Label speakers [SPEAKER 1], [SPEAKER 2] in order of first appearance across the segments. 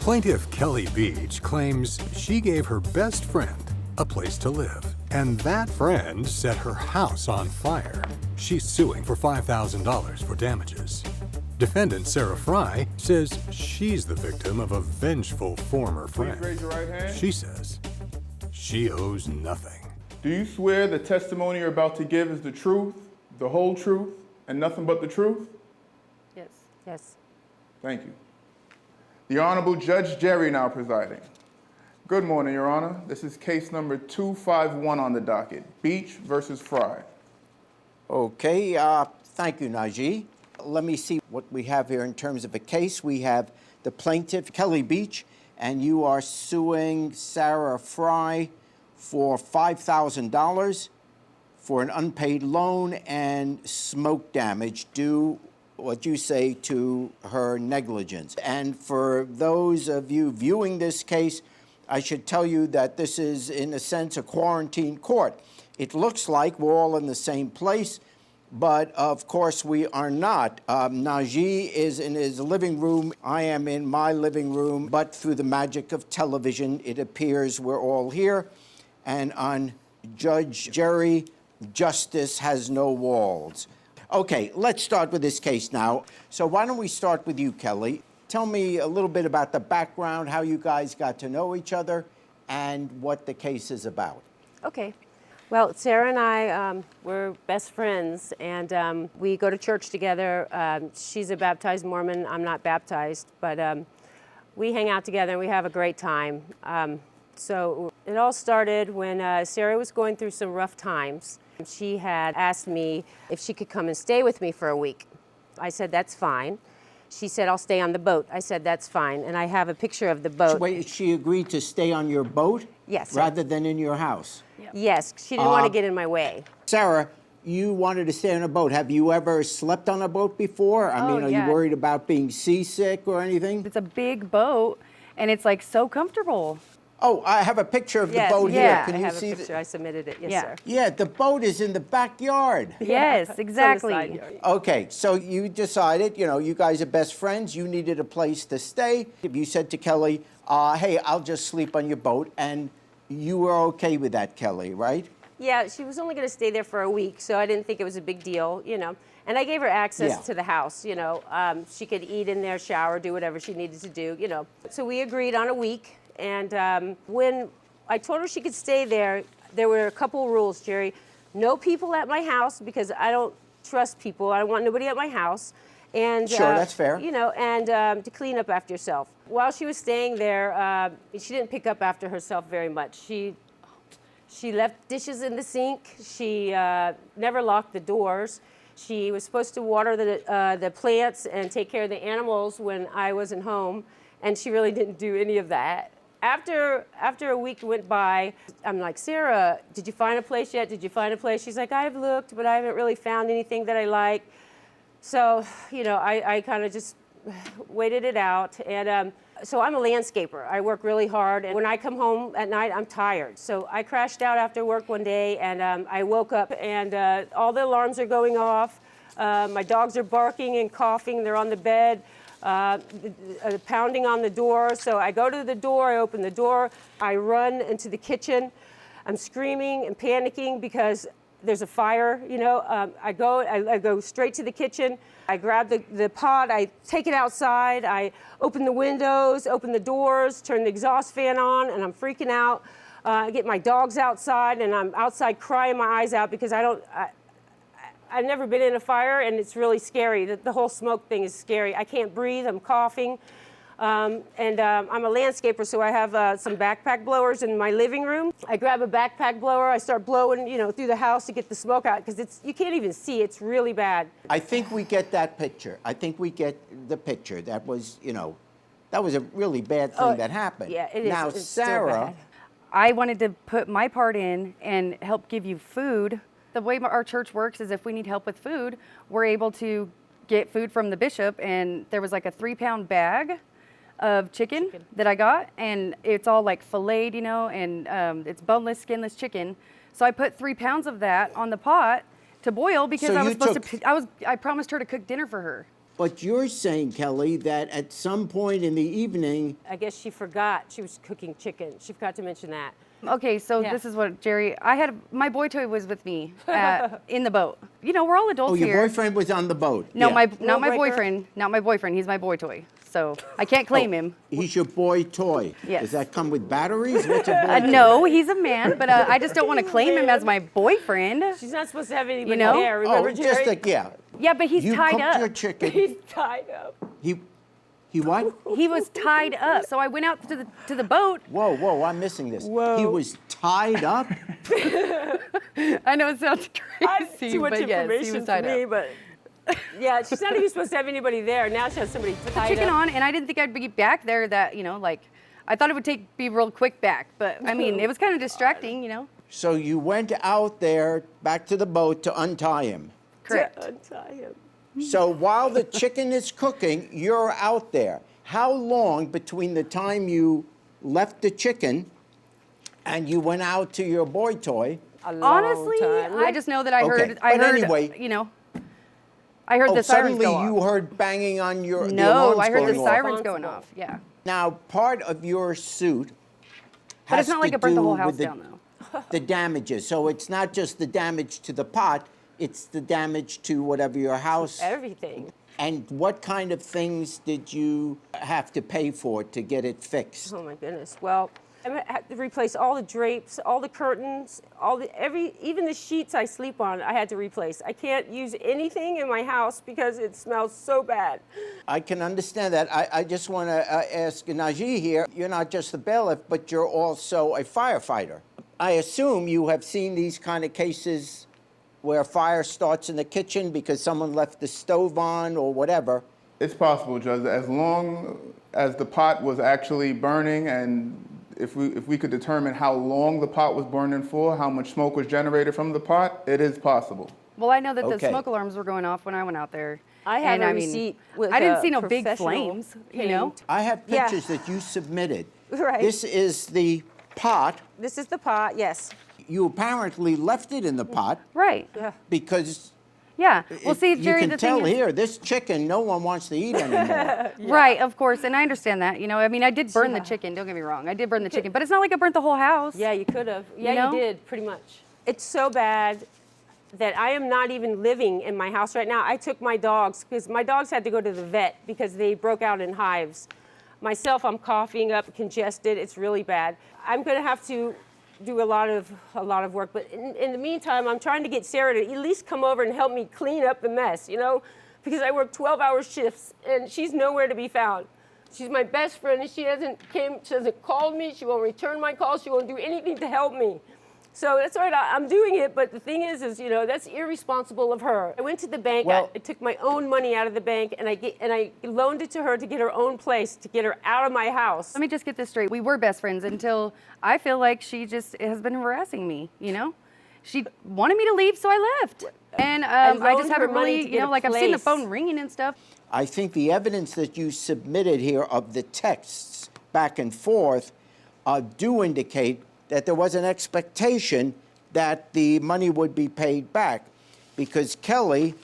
[SPEAKER 1] Plaintiff Kelly Beach claims she gave her best friend a place to live, and that friend set her house on fire. She's suing for $5,000 for damages. Defendant Sarah Frye says she's the victim of a vengeful former friend.
[SPEAKER 2] Please raise your right hand.
[SPEAKER 1] She says she owes nothing.
[SPEAKER 2] Do you swear the testimony you're about to give is the truth, the whole truth, and nothing but the truth?
[SPEAKER 3] Yes. Yes.
[SPEAKER 2] Thank you. The Honorable Judge.Jerry now presiding. Good morning, Your Honor. This is case number 251 on the docket, Beach versus Frye.
[SPEAKER 4] Okay, thank you, Najee. Let me see what we have here in terms of a case. We have the plaintiff, Kelly Beach, and you are suing Sarah Frye for $5,000 for an unpaid loan and smoke damage due, what you say, to her negligence. And for those of you viewing this case, I should tell you that this is, in a sense, a quarantine court. It looks like we're all in the same place, but of course we are not. Najee is in his living room. I am in my living room, but through the magic of television, it appears we're all here. And on Judge.Jerry, justice has no walls. Okay, let's start with this case now. So why don't we start with you, Kelly? Tell me a little bit about the background, how you guys got to know each other, and what the case is about.
[SPEAKER 3] Okay. Well, Sarah and I, we're best friends, and we go to church together. She's a baptized Mormon. I'm not baptized, but we hang out together and we have a great time. So it all started when Sarah was going through some rough times. She had asked me if she could come and stay with me for a week. I said, that's fine. She said, I'll stay on the boat. I said, that's fine. And I have a picture of the boat.
[SPEAKER 4] Wait, she agreed to stay on your boat?
[SPEAKER 3] Yes.
[SPEAKER 4] Rather than in your house?
[SPEAKER 3] Yep. Yes, she didn't want to get in my way.
[SPEAKER 4] Sarah, you wanted to stay on a boat. Have you ever slept on a boat before? I mean, are you worried about being seasick or anything?
[SPEAKER 5] It's a big boat, and it's like so comfortable.
[SPEAKER 4] Oh, I have a picture of the boat here. Can you see?
[SPEAKER 3] I have a picture. I submitted it. Yes, sir.
[SPEAKER 4] Yeah, the boat is in the backyard.
[SPEAKER 5] Yes, exactly.
[SPEAKER 4] Okay, so you decided, you guys are best friends. You needed a place to stay. You said to Kelly, hey, I'll just sleep on your boat. And you were okay with that, Kelly, right?
[SPEAKER 3] Yeah, she was only going to stay there for a week, so I didn't think it was a big deal, And I gave her access to the house, She could eat in there, shower, do whatever she needed to do, So we agreed on a week. And when I told her she could stay there, there were a couple of rules, Jerry. No people at my house, because I don't trust people. I don't want nobody at my house. And
[SPEAKER 4] sure, that's fair.
[SPEAKER 3] And to clean up after yourself. While she was staying there, she didn't pick up after herself very much. She left dishes in the sink. She never locked the doors. She was supposed to water the plants and take care of the animals when I wasn't home, and she really didn't do any of that. After a week went by, I'm like, Sarah, did you find a place yet? Did you find a place? She's like, I've looked, but I haven't really found anything that I like. So, I kind of just waited it out. And so I'm a landscaper. I work really hard. And when I come home at night, I'm tired. So I crashed out after work one day, and I woke up, and all the alarms are going off. My dogs are barking and coughing. They're on the bed. Pounding on the door. So I go to the door, I open the door, I run into the kitchen. I'm screaming and panicking because there's a fire, I go straight to the kitchen. I grab the pot, I take it outside, I open the windows, open the doors, turn the exhaust fan on, and I'm freaking out. I get my dogs outside, and I'm outside crying my eyes out because I've never been in a fire, and it's really scary. The whole smoke thing is scary. I can't breathe. I'm coughing. I'm a landscaper, so I have some backpack blowers in my living room. I grab a backpack blower. I start blowing, through the house to get the smoke out, because you can't even see. It's really bad.
[SPEAKER 4] I think we get that picture. I think we get the picture. That was, that was a really bad thing that happened.
[SPEAKER 3] Yeah, it is.
[SPEAKER 4] Now,
[SPEAKER 3] it's
[SPEAKER 4] Sarah.
[SPEAKER 3] so bad.
[SPEAKER 5] I wanted to put my part in and help give you food. The way our church works is if we need help with food, we're able to get food from the bishop, and there was like a 3-pound bag of chicken that I got, and it's all like filleted, and it's boneless, skinless chicken. So I put 3 pounds of that on the pot to boil because
[SPEAKER 4] So
[SPEAKER 5] I promised her to cook dinner for her.
[SPEAKER 4] But you're saying, Kelly, that at some point in the evening,
[SPEAKER 3] I guess she forgot she was cooking chicken. She forgot to mention that.
[SPEAKER 5] Okay, so
[SPEAKER 3] Yeah.
[SPEAKER 5] this is what, Jerry, my boy toy was with me in the boat. You know, we're all adults
[SPEAKER 4] oh,
[SPEAKER 5] here.
[SPEAKER 4] your boyfriend was on the boat.
[SPEAKER 5] No,
[SPEAKER 4] Yeah.
[SPEAKER 5] not my
[SPEAKER 3] breaker?
[SPEAKER 5] boyfriend. Not my boyfriend. He's my boy toy. So I can't claim him.
[SPEAKER 4] He's your boy toy.
[SPEAKER 5] Yes.
[SPEAKER 4] Does that come with batteries? What's a boy toy?
[SPEAKER 5] No, he's a man, but I just don't want to claim him as my boyfriend.
[SPEAKER 3] She's not supposed to have anybody
[SPEAKER 5] know?
[SPEAKER 3] there, remember,
[SPEAKER 4] Oh,
[SPEAKER 3] Jerry?
[SPEAKER 4] just like, yeah.
[SPEAKER 5] Yeah, but he's
[SPEAKER 4] You
[SPEAKER 5] tied
[SPEAKER 4] cooked
[SPEAKER 5] up.
[SPEAKER 4] your chicken.
[SPEAKER 3] He's tied up.
[SPEAKER 4] He what?
[SPEAKER 5] He was tied up. So I went out to the boat.
[SPEAKER 4] Whoa, I'm missing this.
[SPEAKER 3] Whoa.
[SPEAKER 4] He was tied up?
[SPEAKER 5] I know it sounds crazy,
[SPEAKER 3] Too much
[SPEAKER 5] but yes,
[SPEAKER 3] information
[SPEAKER 5] he was
[SPEAKER 3] for
[SPEAKER 5] tied
[SPEAKER 3] me,
[SPEAKER 5] up.
[SPEAKER 3] but yeah, she's not even supposed to have anybody there. Now she has somebody tied
[SPEAKER 5] Chicken
[SPEAKER 3] up.
[SPEAKER 5] on, and I didn't think I'd be back there. That like, I thought it would be real quick back, but I mean, it was kind of distracting,
[SPEAKER 4] So you went out there back to the boat to untie him.
[SPEAKER 5] Correct.
[SPEAKER 3] To untie him.
[SPEAKER 4] So while the chicken is cooking, you're out there. How long between the time you left the chicken and you went out to your boy toy?
[SPEAKER 3] A long
[SPEAKER 5] Honestly,
[SPEAKER 3] time.
[SPEAKER 5] I just know that I
[SPEAKER 4] Okay,
[SPEAKER 5] heard.
[SPEAKER 4] but anyway-
[SPEAKER 5] I heard the sirens
[SPEAKER 4] Suddenly
[SPEAKER 5] go off.
[SPEAKER 4] you heard banging on your the
[SPEAKER 5] No,
[SPEAKER 4] alarms
[SPEAKER 5] I heard the
[SPEAKER 4] going off.
[SPEAKER 5] sirens going
[SPEAKER 3] Responsible.
[SPEAKER 5] off. Yeah,
[SPEAKER 4] Now, part of your suit
[SPEAKER 5] but
[SPEAKER 4] has
[SPEAKER 5] it's not like
[SPEAKER 4] to
[SPEAKER 5] it burnt the
[SPEAKER 4] do
[SPEAKER 5] whole house
[SPEAKER 4] with the,
[SPEAKER 5] down though.
[SPEAKER 4] the damages. So it's not just the damage to the pot, it's the damage to whatever your house.
[SPEAKER 3] Everything.
[SPEAKER 4] And what kind of things did you have to pay for to get it fixed?
[SPEAKER 3] Oh my goodness. Well, I had to replace all the drapes, all the curtains, even the sheets I sleep on, I had to replace. I can't use anything in my house because it smells so bad.
[SPEAKER 4] I can understand that. I just want to ask Najee here, you're not just the bailiff, but you're also a firefighter. I assume you have seen these kind of cases where fire starts in the kitchen because someone left the stove on or whatever.
[SPEAKER 2] It's possible, Judge, as long as the pot was actually burning, and if we could determine how long the pot was burning for, how much smoke was generated from the pot, it is possible.
[SPEAKER 5] Well, I know that the
[SPEAKER 4] Okay.
[SPEAKER 5] smoke alarms were going off when I went out there.
[SPEAKER 3] I have
[SPEAKER 5] and
[SPEAKER 3] a
[SPEAKER 5] I mean,
[SPEAKER 3] receipt with
[SPEAKER 5] I didn't
[SPEAKER 3] a
[SPEAKER 5] see no big
[SPEAKER 3] professional
[SPEAKER 5] flames,
[SPEAKER 3] paint.
[SPEAKER 4] I have
[SPEAKER 3] Yeah.
[SPEAKER 4] pictures that you submitted.
[SPEAKER 3] Right.
[SPEAKER 4] This is the pot.
[SPEAKER 3] This is the pot, yes.
[SPEAKER 4] You apparently left it in the pot
[SPEAKER 5] Right.
[SPEAKER 3] Yeah.
[SPEAKER 4] because
[SPEAKER 5] Yeah. Well, see, Jerry,
[SPEAKER 4] you
[SPEAKER 5] the
[SPEAKER 4] can tell
[SPEAKER 5] thing is,
[SPEAKER 4] here, this chicken, no one wants to eat anymore.
[SPEAKER 5] right, of course, and I understand that. I mean, I did burn the chicken. Don't get me wrong, I did burn the chicken, but it's not like I burnt the whole house.
[SPEAKER 3] Yeah, you could have. Yeah,
[SPEAKER 5] know?
[SPEAKER 3] you did, pretty much. It's so bad that I am not even living in my house right now. I took my dogs, because my dogs had to go to the vet because they broke out in hives. Myself, I'm coughing up, congested. It's really bad. I'm going to have to do a lot of work, but in the meantime, I'm trying to get Sarah to at least come over and help me clean up the mess, because I work 12-hour shifts and she's nowhere to be found. She's my best friend and she hasn't called me, she won't return my calls, she won't do anything to help me. So that's all right, I'm doing it, but the thing is that's irresponsible of her. I went to the bank,
[SPEAKER 4] Well-
[SPEAKER 3] I took my own money out of the bank and I loaned it to her to get her own place, to get her out of my house.
[SPEAKER 5] Let me just get this straight. We were best friends until I feel like she just has been harassing me, She wanted me to leave, so I left. And I
[SPEAKER 3] loaned
[SPEAKER 5] just
[SPEAKER 3] her
[SPEAKER 5] haven't
[SPEAKER 3] money
[SPEAKER 5] really,
[SPEAKER 3] to get a
[SPEAKER 5] I've seen the
[SPEAKER 3] place.
[SPEAKER 5] phone ringing and stuff.
[SPEAKER 4] I think the evidence that you submitted here of the texts back and forth do indicate that there was an expectation that the money would be paid back, because Kelly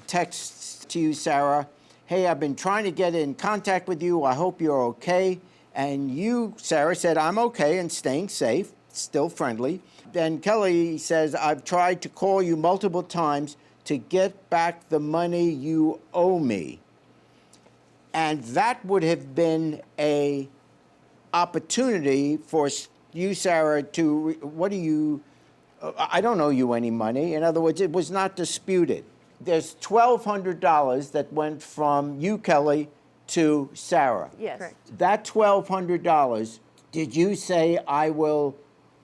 [SPEAKER 4] texts to you, Sarah, hey, I've been trying to get in contact with you. I hope you're okay. And you, Sarah, said, I'm okay and staying safe, still friendly. Then Kelly says, I've tried to call you multiple times to get back the money you owe me. And that would have been a opportunity for you, Sarah, to, I don't owe you any money. In other words, it was not disputed. There's $1,200 that went from you, Kelly, to Sarah.
[SPEAKER 3] Yes.
[SPEAKER 5] Correct.
[SPEAKER 4] That $1,200, did you say, I will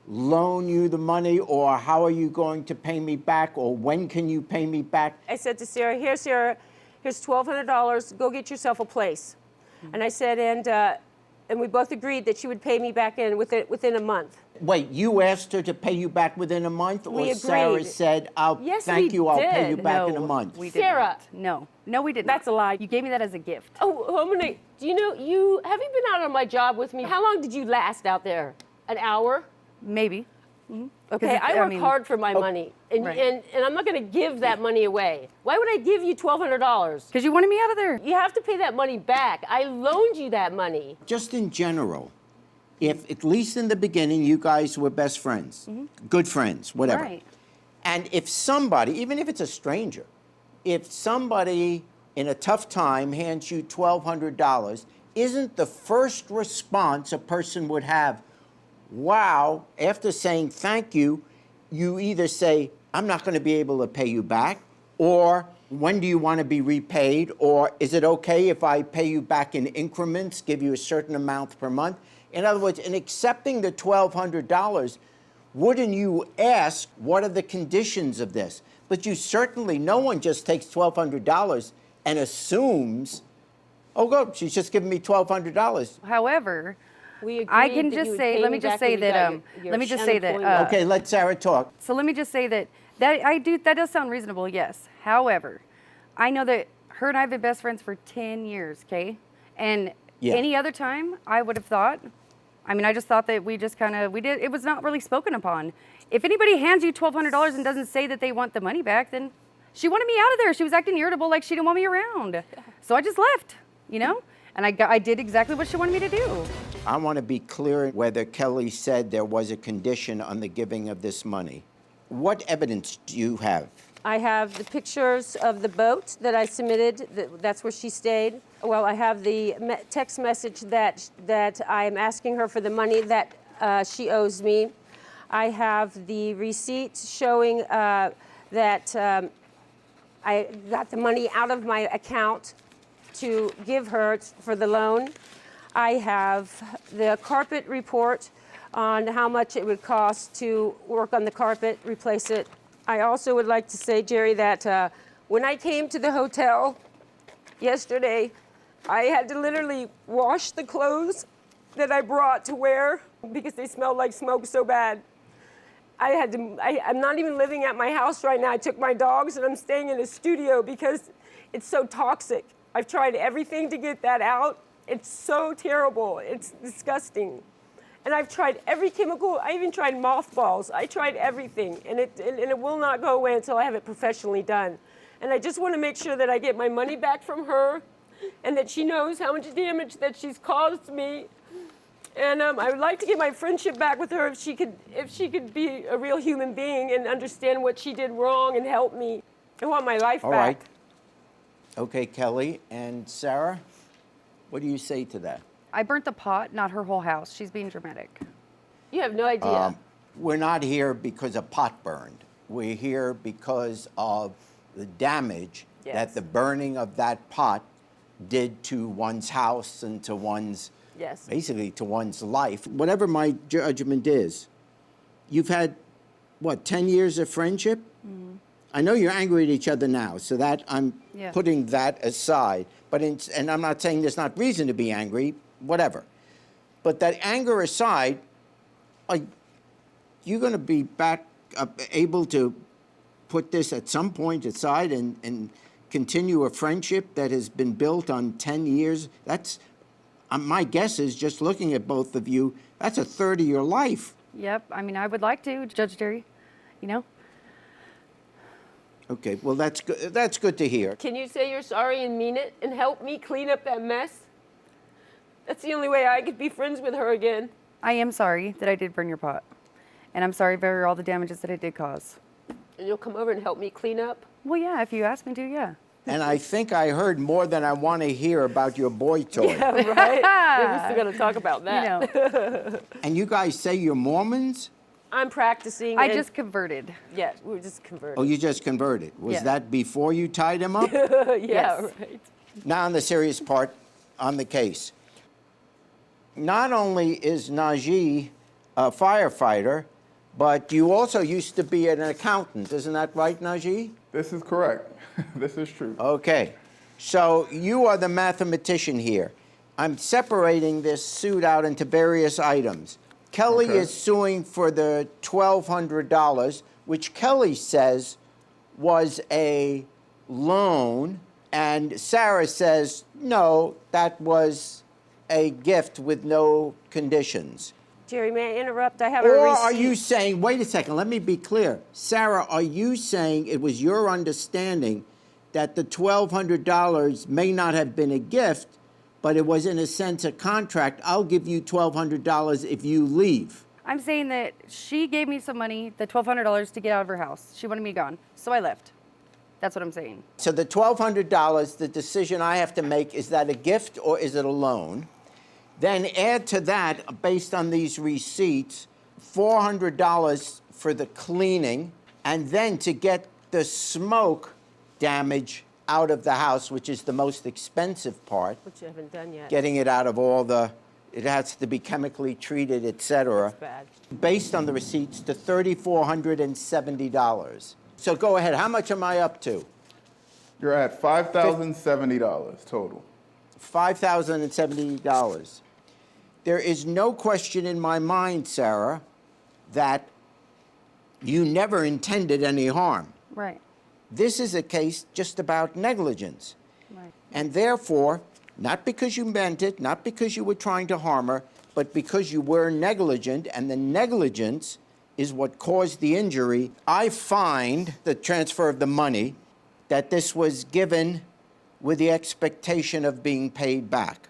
[SPEAKER 4] loan you the money, or how are you going to pay me back, or when can you pay me back?
[SPEAKER 3] I said to Sarah, here, Sarah, here's $1,200, go get yourself a place. And I said, and we both agreed that she would pay me back in within a month.
[SPEAKER 4] Wait, you asked her to pay you back within a month, or
[SPEAKER 3] We
[SPEAKER 4] Sarah
[SPEAKER 3] agreed.
[SPEAKER 4] said,
[SPEAKER 3] Yes,
[SPEAKER 4] thank
[SPEAKER 3] we
[SPEAKER 4] you, I'll pay you
[SPEAKER 3] did.
[SPEAKER 4] back in a
[SPEAKER 5] No,
[SPEAKER 4] month?
[SPEAKER 5] We did
[SPEAKER 3] Sarah.
[SPEAKER 5] not. No, we did
[SPEAKER 3] That's
[SPEAKER 5] not.
[SPEAKER 3] a lie.
[SPEAKER 5] You gave me that as a gift.
[SPEAKER 3] Oh, do you know, have you been out on my job with me? How long did you last out there? An hour?
[SPEAKER 5] Maybe.
[SPEAKER 3] Okay, I work hard for my money, and,
[SPEAKER 5] Right.
[SPEAKER 3] and I'm not going to give that money away. Why would I give you $1,200?
[SPEAKER 5] Because you wanted me out of there.
[SPEAKER 3] You have to pay that money back. I loaned you that money.
[SPEAKER 4] Just in general, if at least in the beginning you guys were best friends, good friends, whatever.
[SPEAKER 5] Right.
[SPEAKER 4] And if somebody, even if it's a stranger, if somebody in a tough time hands you $1,200, isn't the first response a person would have, wow, after saying thank you, you either say, I'm not going to be able to pay you back, or when do you want to be repaid, or is it okay if I pay you back in increments, give you a certain amount per month? In other words, in accepting the $1,200, wouldn't you ask, what are the conditions of this? But you certainly, no one just takes $1,200 and assumes, oh, good, she's just giving me $1,200.
[SPEAKER 5] However,
[SPEAKER 3] We agreed
[SPEAKER 5] I can
[SPEAKER 3] that
[SPEAKER 5] just
[SPEAKER 3] you would
[SPEAKER 5] say,
[SPEAKER 3] pay
[SPEAKER 5] let
[SPEAKER 3] me
[SPEAKER 5] me just
[SPEAKER 3] back
[SPEAKER 5] say
[SPEAKER 3] when you
[SPEAKER 5] that,
[SPEAKER 3] got your
[SPEAKER 5] let me just say that,
[SPEAKER 3] unemployment.
[SPEAKER 4] Okay, let Sarah talk.
[SPEAKER 5] so let me just say that that does sound reasonable, yes. However, I know that her and I have been best friends for 10 years, okay? And
[SPEAKER 4] Yeah.
[SPEAKER 5] any other time, I would have thought, I just thought that we just kind of, it was not really spoken upon. If anybody hands you $1,200 and doesn't say that they want the money back, then she wanted me out of there. She was acting irritable like she didn't want me around. So I just left, And I did exactly what she wanted me to do.
[SPEAKER 4] I want to be clear whether Kelly said there was a condition on the giving of this money. What evidence do you have?
[SPEAKER 3] I have the pictures of the boat that I submitted. That's where she stayed. Well, I have the text message that I am asking her for the money that she owes me. I have the receipt showing that I got the money out of my account to give her for the loan. I have the carpet report on how much it would cost to work on the carpet, replace it. I also would like to say, Jerry, that when I came to the hotel yesterday, I had to literally wash the clothes that I brought to wear because they smelled like smoke so bad. I'm not even living at my house right now. I took my dogs and I'm staying in a studio because it's so toxic. I've tried everything to get that out. It's so terrible. It's disgusting. And I've tried every chemical. I even tried mothballs. I tried everything, and it will not go away until I have it professionally done. And I just want to make sure that I get my money back from her, and that she knows how much damage that she's caused me. And I would like to get my friendship back with her if she could be a real human being and understand what she did wrong and help me. I want my life
[SPEAKER 4] All
[SPEAKER 3] back.
[SPEAKER 4] right. Okay, Kelly. And Sarah, what do you say to that?
[SPEAKER 5] I burnt the pot, not her whole house. She's being dramatic.
[SPEAKER 3] You have no idea.
[SPEAKER 4] We're not here because a pot burned. We're here because of the damage
[SPEAKER 3] Yes.
[SPEAKER 4] that the burning of that pot did to one's house and to one's,
[SPEAKER 3] Yes.
[SPEAKER 4] basically to one's life. Whatever my judgment is, you've had, 10 years of friendship? I know you're angry at each other now, so that I'm
[SPEAKER 5] Yeah.
[SPEAKER 4] putting that aside. But and I'm not saying there's not reason to be angry, whatever. But that anger aside, are you going to be back able to put this at some point aside and continue a friendship that has been built on 10 years? That's my guess is, just looking at both of you, that's a third of your life.
[SPEAKER 5] Yep. I would like to, Judge.Jerry,
[SPEAKER 4] Okay, well, that's good. That's good to hear.
[SPEAKER 3] Can you say you're sorry and mean it and help me clean up that mess? That's the only way I could be friends with her again.
[SPEAKER 5] I am sorry that I did burn your pot. And I'm sorry for all the damages that it did cause.
[SPEAKER 3] And you'll come over and help me clean up?
[SPEAKER 5] Well, yeah, if you ask me to, yeah.
[SPEAKER 4] And I think I heard more than I want to hear about your boy toy.
[SPEAKER 3] Yeah, right? Yeah, we're still going to talk about that.
[SPEAKER 4] And you guys say you're Mormons?
[SPEAKER 3] I'm practicing.
[SPEAKER 5] I
[SPEAKER 3] and-
[SPEAKER 5] just converted.
[SPEAKER 3] Yeah, we were just converted.
[SPEAKER 4] Oh, you just converted. Was
[SPEAKER 5] Yeah.
[SPEAKER 4] that before you tied him up?
[SPEAKER 3] Yeah,
[SPEAKER 5] Yes.
[SPEAKER 3] right.
[SPEAKER 4] Now on the serious part on the case. Not only is Najee a firefighter, but you also used to be an accountant. Isn't that right, Najee?
[SPEAKER 2] This is correct. This is true.
[SPEAKER 4] Okay. So you are the mathematician here. I'm separating this suit out into various items. Kelly
[SPEAKER 2] Okay.
[SPEAKER 4] is suing for the $1,200, which Kelly says was a loan, and Sarah says, no, that was a gift with no conditions.
[SPEAKER 3] Jerry, may I interrupt? I have a
[SPEAKER 4] Or
[SPEAKER 3] receipt.
[SPEAKER 4] are you saying, wait a second, let me be clear. Sarah, are you saying it was your understanding that the $1,200 may not have been a gift, but it was in a sense a contract? I'll give you $1,200 if you leave.
[SPEAKER 5] I'm saying that she gave me some money, the $1,200, to get out of her house. She wanted me gone, so I left. That's what I'm saying.
[SPEAKER 4] So the $1,200, the decision I have to make, is that a gift or is it a loan? Then add to that, based on these receipts, $400 for the cleaning, and then to get the smoke damage out of the house, which is the most expensive part,
[SPEAKER 3] Which you haven't done yet.
[SPEAKER 4] getting it out of all the, it has to be chemically treated, et cetera.
[SPEAKER 3] That's bad.
[SPEAKER 4] Based on the receipts, to $3,470. So go ahead, how much am I up to?
[SPEAKER 2] You're at $5,070 total.
[SPEAKER 4] $5,070. There is no question in my mind, Sarah, that you never intended any harm.
[SPEAKER 5] Right.
[SPEAKER 4] This is a case just about negligence.
[SPEAKER 5] Right.
[SPEAKER 4] And therefore, not because you meant it, not because you were trying to harm her, but because you were negligent, and the negligence is what caused the injury, I find the transfer of the money, that this was given with the expectation of being paid back.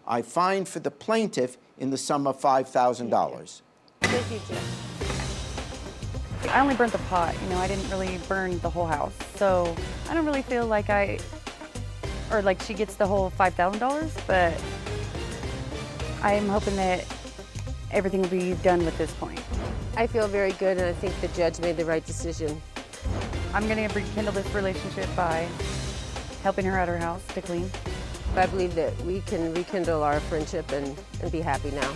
[SPEAKER 4] I find for the plaintiff in the sum of $5,000.
[SPEAKER 3] Thank you, Judge.
[SPEAKER 5] I only burnt the pot, I didn't really burn the whole house. So I don't really feel like she gets the whole $5,000, but I'm hoping that everything will be done with this point.
[SPEAKER 3] I feel very good, and I think the judge made the right decision.
[SPEAKER 5] I'm gonna rekindle this relationship by helping her out of her house to clean.
[SPEAKER 3] I believe that we can rekindle our friendship and be happy now.